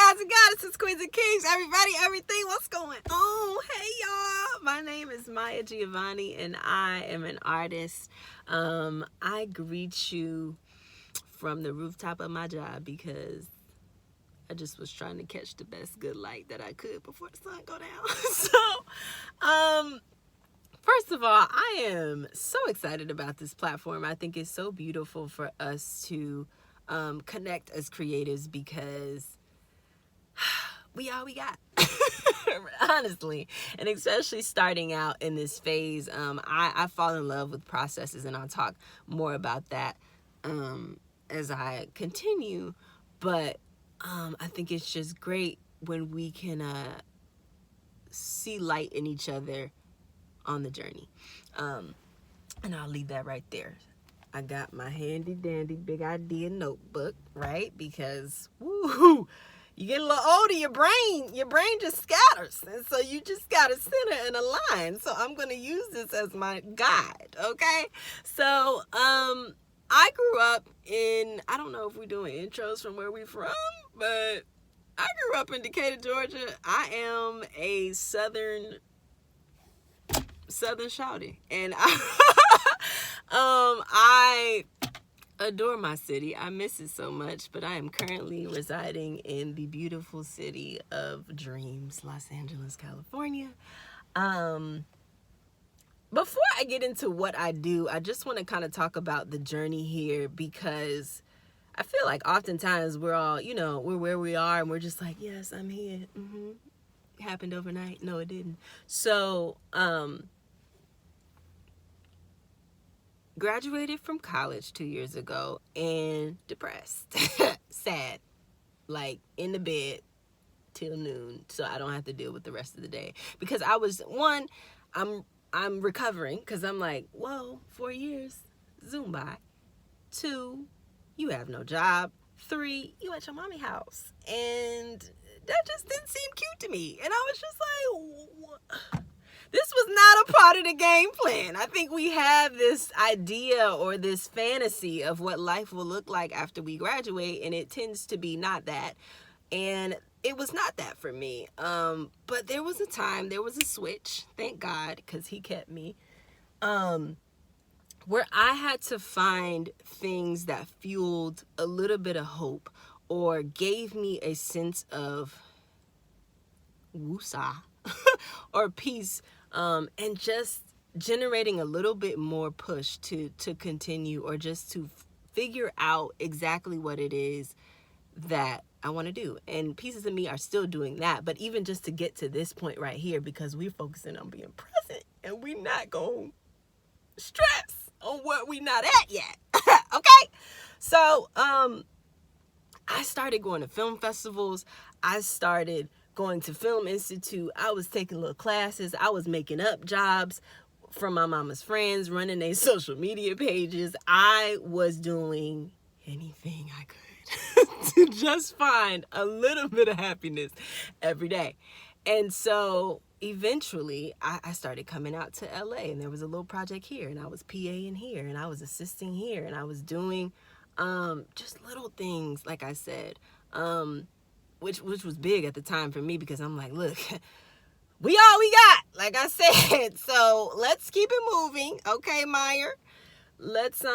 gods and goddesses, queens and kings, everybody, everything, what's going on? Hey y'all, my name is Miah Giavonni and I am an artist. I greet you from the rooftop of my job because I just was trying to catch the best good light that I could before the sun go down. First of all, I am so excited about this platform. I think it's so beautiful for us to connect as creatives because we all we got. Honestly, and especially starting out in this phase, I fall in love with processes, and I'll talk more about that as I continue. But I think it's just great when we can see light in each other on the journey. And I'll leave that right there. I got my handy dandy big idea notebook, right? Because woo, you get a little older, your brain just scatters. And so you just got to center and align. So I'm going to use this as my guide, okay? So I grew up in, I don't know if we're doing intros from where we're from, but I grew up in Decatur, Georgia. I am a Southern shouty. And I adore my city. I miss it so much, but I am currently residing in the beautiful city of dreams, Los Angeles, California. Before I get into what I do, I just want to kind of talk about the journey here because I feel like oftentimes we're all, we're where we are and we're just like, yes, I'm here. It happened overnight. No, it didn't. So, graduated from college 2 years ago and depressed, sad, like in the bed till noon, so I don't have to deal with the rest of the day. Because I was, one, I'm recovering because I'm like, whoa, 4 years, zoom by. 2, you have no job. 3, you at your mommy house, and that just didn't seem cute to me. And I was just like, what? This was not a part of the game plan. I think we have this idea or this fantasy of what life will look like after we graduate, and it tends to be not that. And it was not that for me. But there was a time, there was a switch, thank God, because he kept me, where I had to find things that fueled a little bit of hope or gave me a sense of woosah or peace, and just generating a little bit more push to continue or just to figure out exactly what it is that I want to do. And pieces of me are still doing that, but even just to get to this point right here, because we're focusing on being present and we're not going to stress on what we're not at yet. Okay? So, I started going to film festivals. I started going to Film Institute. I was taking little classes. I was making up jobs from my mama's friends, running their social media pages. I was doing anything I could to just find a little bit of happiness every day. And so eventually I started coming out to LA, and there was a little project here, and I was PAing here, and I was assisting here, and I was doing just little things, like I said, which was big at the time for me, because I'm like, look, we all we got, like I said, so let's keep it moving, okay, Meyer? Let's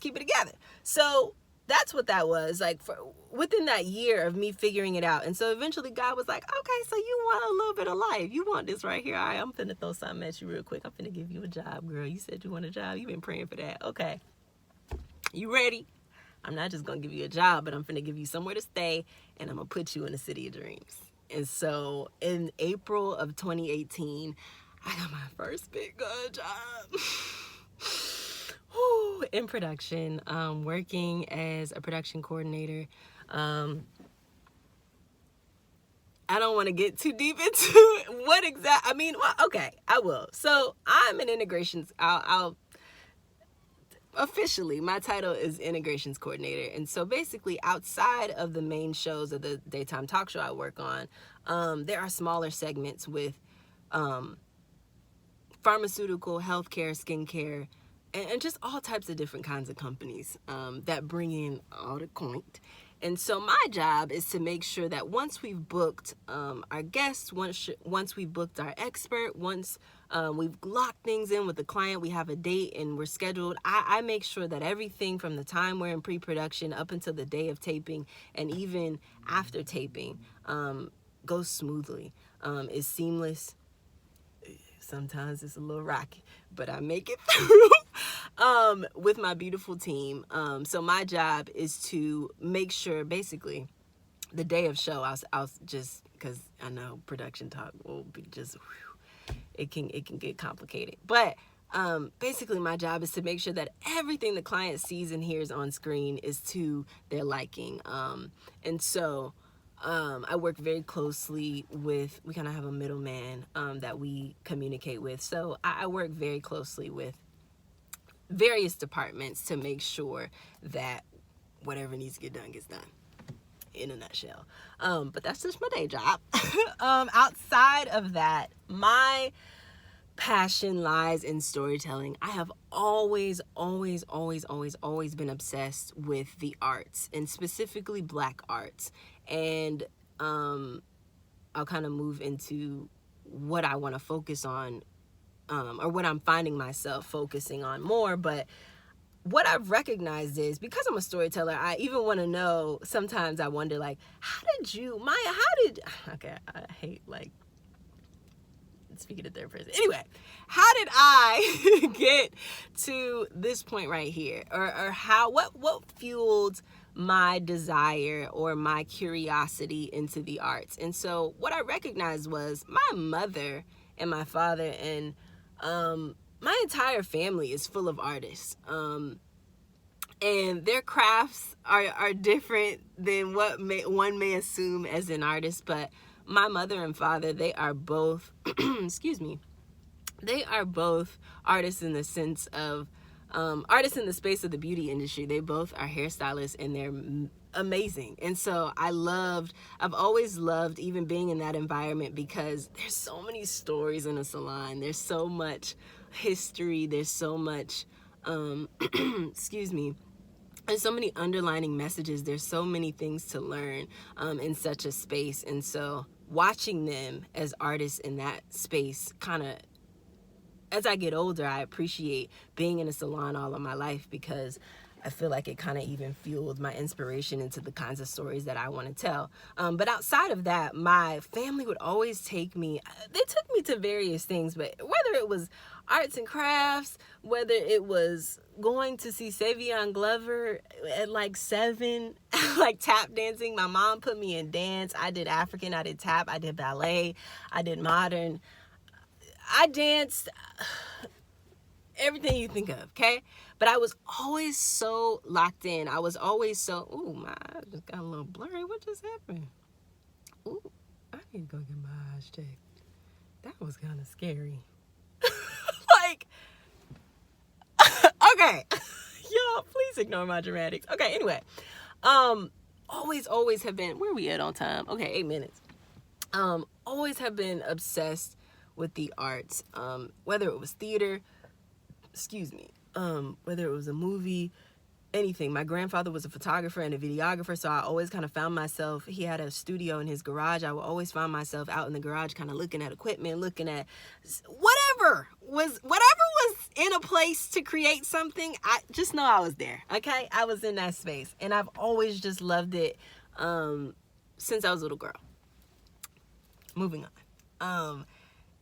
keep it together. So that's what that was like within that year of me figuring it out. And so eventually God was like, okay, so you want a little bit of life. You want this right here. All right, I'm finna throw something at you real quick. I'm finna give you a job, girl. You said you want a job. You've been praying for that. Okay. You ready? I'm not just going to give you a job, but I'm going to give you somewhere to stay, and I'm going to put you in the city of dreams. And so in April of 2018, I got my first big good job in production, working as a production coordinator. I don't want to get too deep into what okay, I will. So I'm an integrations, I'll officially, my title is integrations coordinator. And so basically, outside of the main shows of the daytime talk show I work on, there are smaller segments with pharmaceutical, healthcare, skincare, and just all types of different kinds of companies that bring in all the coin. And so my job is to make sure that once we've booked our guests, once we've booked our expert, once we've locked things in with the client, we have a date and we're scheduled, I make sure that everything from the time we're in pre-production up until the day of taping and even after taping goes smoothly, is seamless. Sometimes it's a little rocky, but I make it through with my beautiful team. So my job is to make sure, basically, the day of show, I'll just, because I know production talk will be just, it can get complicated. But basically, my job is to make sure that everything the client sees and hears on screen is to their liking. And so I work very closely with, we kind of have a middleman that we communicate with. So I work very closely with various departments to make sure that whatever needs to get done gets done, in a nutshell. But that's just my day job. Outside of that, my passion lies in storytelling. I have always been obsessed with the arts, and specifically Black arts. And I'll kind of move into what I want to focus on, or what I'm finding myself focusing on more. But what I've recognized is, because I'm a storyteller, I even want to know, sometimes I wonder, like, okay, I hate, like, speaking of third person. Anyway, how did I get to this point right here? Or what fueled my desire or my curiosity into the arts? And so what I recognized was my mother and my father and my entire family is full of artists. And their crafts are different than what one may assume as an artist. But my mother and father, they are both, excuse me, they are both artists in the sense of, artists in the space of the beauty industry. They both are hairstylists, and they're amazing. And so I've always loved even being in that environment, because there's so many stories in a salon. There's so much history. There's so much, excuse me, there's so many underlining messages. There's so many things to learn in such a space. And so watching them as artists in that space, kind of, as I get older, I appreciate being in a salon all of my life, because I feel like it kind of even fueled my inspiration into the kinds of stories that I want to tell. But outside of that, my family would always take me, they took me to various things, but whether it was arts and crafts, whether it was going to see Savion Glover at like 7, like tap dancing. My mom put me in dance. I did African, I did tap, I did ballet, I did modern. I danced everything you think of, okay? But I was always so locked in. I was always so, ooh, my eyes just got a little blurry. What just happened? Ooh, I need to go get my eyes checked. That was kind of scary. Like, okay. Y'all, please ignore my dramatics. Okay, anyway. Always have been, where are we at on time? Okay, 8 minutes. Always have been obsessed with the arts. Whether it was theater, excuse me, whether it was a movie, anything. My grandfather was a photographer and a videographer, so I always kind of found myself, he had a studio in his garage. I would always find myself out in the garage kind of looking at equipment, looking at whatever was in a place to create something. I just know I was there, okay? I was in that space, and I've always just loved it since I was a little girl. Moving on.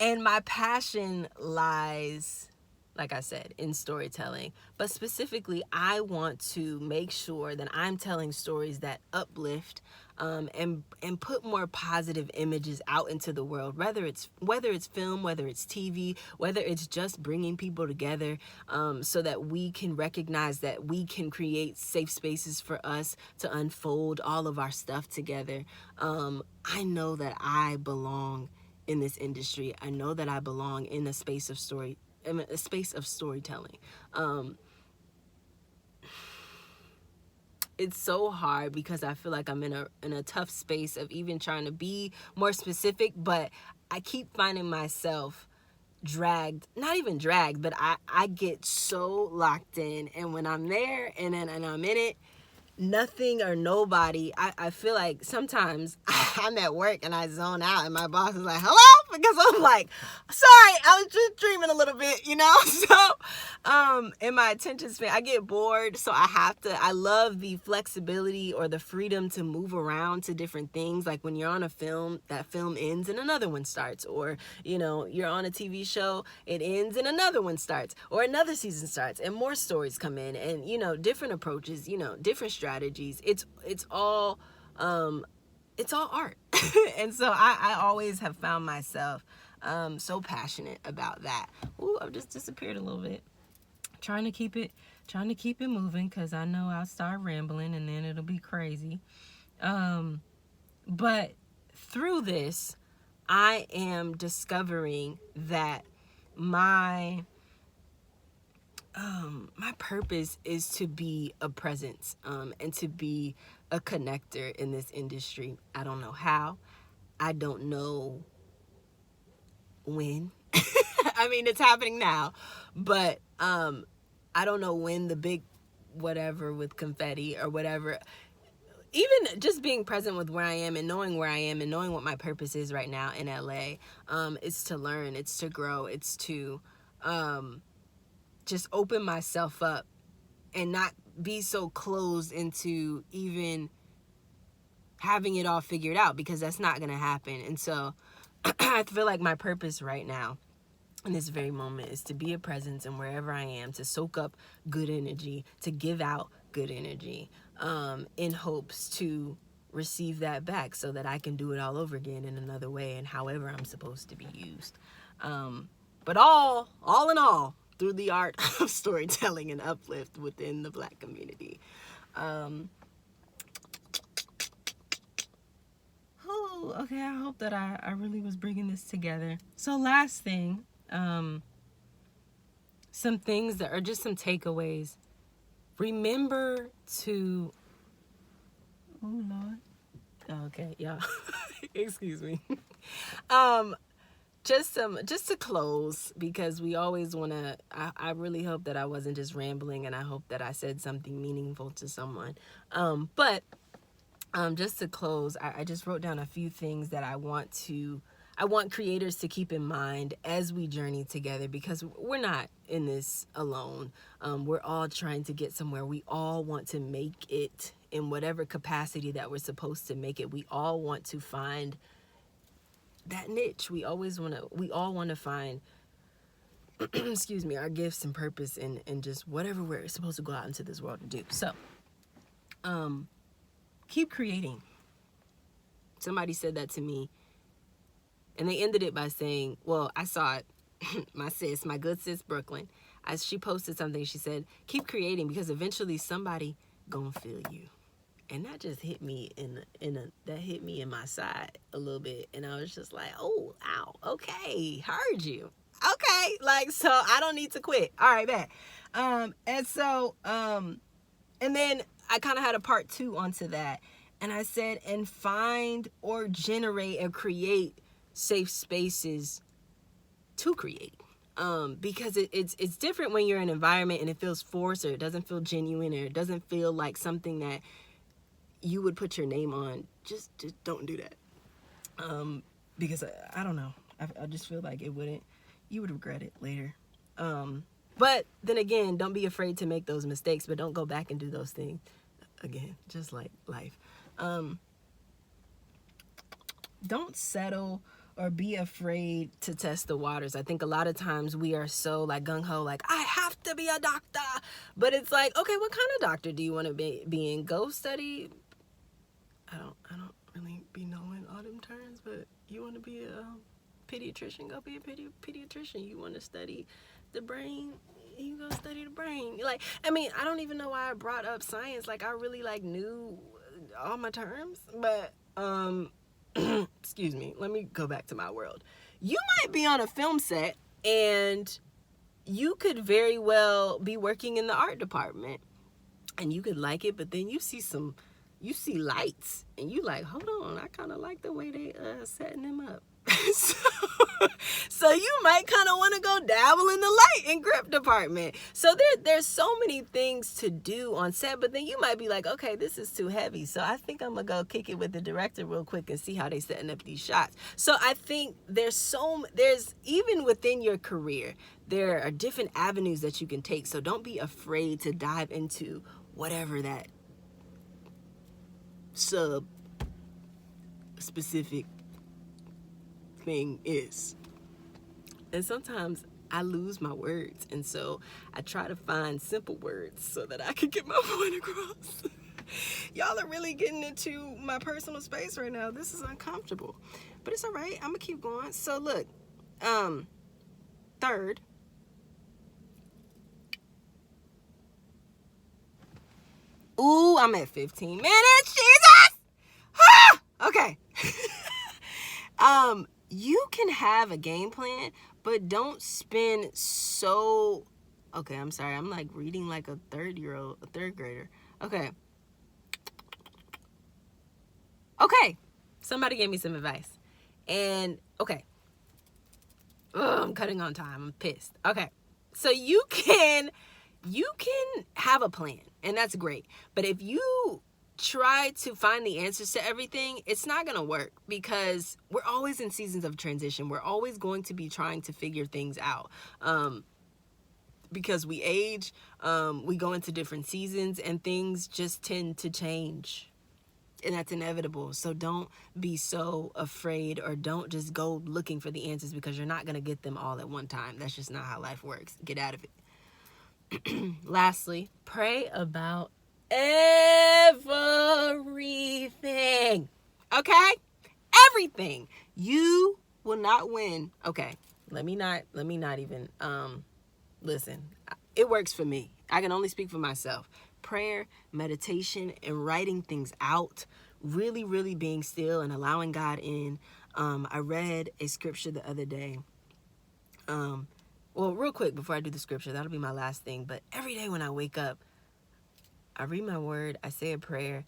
And my passion lies, like I said, in storytelling. But specifically, I want to make sure that I'm telling stories that uplift and put more positive images out into the world, whether it's film, whether it's TV, whether it's just bringing people together, so that we can recognize that we can create safe spaces for us to unfold all of our stuff together. I know that I belong in this industry. I know that I belong in a space of storytelling. It's so hard because I feel like I'm in a tough space of even trying to be more specific, but I keep finding myself not even dragged, but I get so locked in, and when I'm there and I'm in it, nothing or nobody. I feel like sometimes I'm at work and I zone out and my boss is like, hello? Because I'm like, sorry, I was just dreaming a little bit, you know? So, in my attention span, I get bored. So I love the flexibility or the freedom to move around to different things. Like when you're on a film, that film ends and another one starts. Or, you know, you're on a TV show, it ends and another one starts. Or another season starts and more stories come in. And, you know, different approaches, you know, different strategies. It's all art. And so I always have found myself so passionate about that. Ooh, I've just disappeared a little bit. Trying to keep it moving, because I know I'll start rambling and then it'll be crazy. But through this, I am discovering that my purpose is to be a presence, and to be a connector in this industry. I don't know how. I don't know when. I mean, it's happening now, but I don't know when the big whatever with confetti or whatever. Even just being present with where I am and knowing where I am and knowing what my purpose is right now in LA, it's to learn, it's to grow, it's to just open myself up and not be so closed into even having it all figured out, because that's not going to happen. And so I feel like my purpose right now in this very moment is to be a presence, and wherever I am, to soak up good energy, to give out good energy, in hopes to receive that back so that I can do it all over again in another way and however I'm supposed to be used. But all in all, through the art of storytelling and uplift within the Black community. Okay, I hope that I really was bringing this together. So last thing, some things that are just some takeaways. Remember to, oh Lord, okay, y'all, excuse me. Just to close, because we always want to, I really hope that I wasn't just rambling, and I hope that I said something meaningful to someone. But just to close, I just wrote down a few things that I want creators to keep in mind as we journey together, because we're not in this alone. We're all trying to get somewhere. We all want to make it in whatever capacity that we're supposed to make it. We all want to find that niche. We all want to find, excuse me, our gifts and purpose and just whatever we're supposed to go out into this world to do. So, keep creating. Somebody said that to me, and they ended it by saying, well, I saw it. My good sis, Brooklyn, as she posted something, she said, keep creating, because eventually somebody gonna feel you. And that just hit me that hit me in my side a little bit. And I was just like, oh, ow, okay, heard you. Okay, like, so I don't need to quit. All right, bet. And so, and then I kind of had a part 2 onto that. And I said, and find or generate and create safe spaces to create. Because it's different when you're in an environment and it feels forced, or it doesn't feel genuine, or it doesn't feel like something that you would put your name on. Just don't do that. Because I don't know. I just feel like you would regret it later. But then again, don't be afraid to make those mistakes, but don't go back and do those things again, just like life. Don't settle or be afraid to test the waters. I think a lot of times we are so like gung-ho, like, I have to be a doctor. But it's like, okay, what kind of doctor do you want to be in? Go study. I don't really be knowing all them terms, but you want to be a pediatrician, go be a pediatrician. You want to study the brain, you go study the brain. Like, I mean, I don't even know why I brought up science. Like, I really knew all my terms, but excuse me, let me go back to my world. You might be on a film set and you could very well be working in the art department, and you could like it, but then you see lights and you like, hold on, I kind of like the way they setting them up. so, so you might kind of want to go dabble in the light and grip department. So there's so many things to do on set, but then you might be like, okay, this is too heavy. So I think I'm going to go kick it with the director real quick and see how they setting up these shots. So I think there's even within your career, there are different avenues that you can take. So don't be afraid to dive into whatever that sub specific thing is. And sometimes I lose my words, and so I try to find simple words so that I can get my point across. Y'all are really getting into my personal space right now. This is uncomfortable, but it's all right. I'm gonna keep going. So look, third, ooh, I'm at 15 minutes. Jesus! Ah! Okay. You can have a game plan, but don't spend so... Okay, I'm sorry. I'm like reading like a third grader. Okay. Somebody gave me some advice. And, okay. Ugh, I'm cutting on time. I'm pissed. Okay. So you can have a plan, and that's great. But if you try to find the answers to everything, it's not going to work, because we're always in seasons of transition. We're always going to be trying to figure things out. Because we age, we go into different seasons, and things just tend to change. And that's inevitable. So don't be so afraid, or don't just go looking for the answers, because you're not going to get them all at one time. That's just not how life works. Get out of it. Lastly, pray about everything. Okay? Everything. You will not win. Okay. Let me not even listen. It works for me. I can only speak for myself. Prayer, meditation, and writing things out, really, really being still and allowing God in. I read a scripture the other day. Well, real quick before I do the scripture, that'll be my last thing. But every day when I wake up, I read my word, I say a prayer,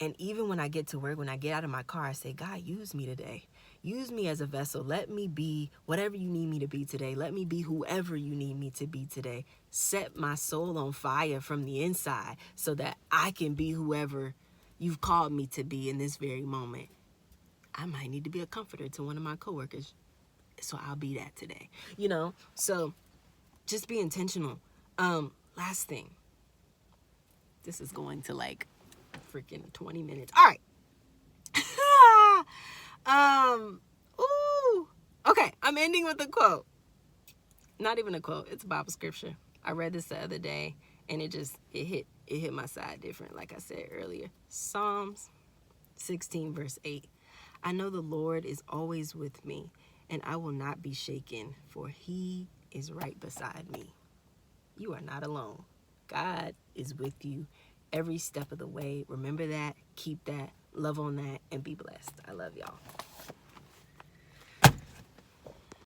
and even when I get to work, when I get out of my car, I say, God, use me today. Use me as a vessel. Let me be whatever you need me to be today. Let me be whoever you need me to be today. Set my soul on fire from the inside so that I can be whoever you've called me to be in this very moment. I might need to be a comforter to one of my coworkers, so I'll be that today. So just be intentional. Last thing. This is going to like freaking 20 minutes. All right. Okay, I'm ending with a quote. Not even a quote, it's a Bible scripture. I read this the other day, and it hit my side different, like I said earlier. Psalms 16 verse 8. I know the Lord is always with me, and I will not be shaken, for he is right beside me. You are not alone. God is with you every step of the way. Remember that, keep that, love on that, and be blessed. I love y'all.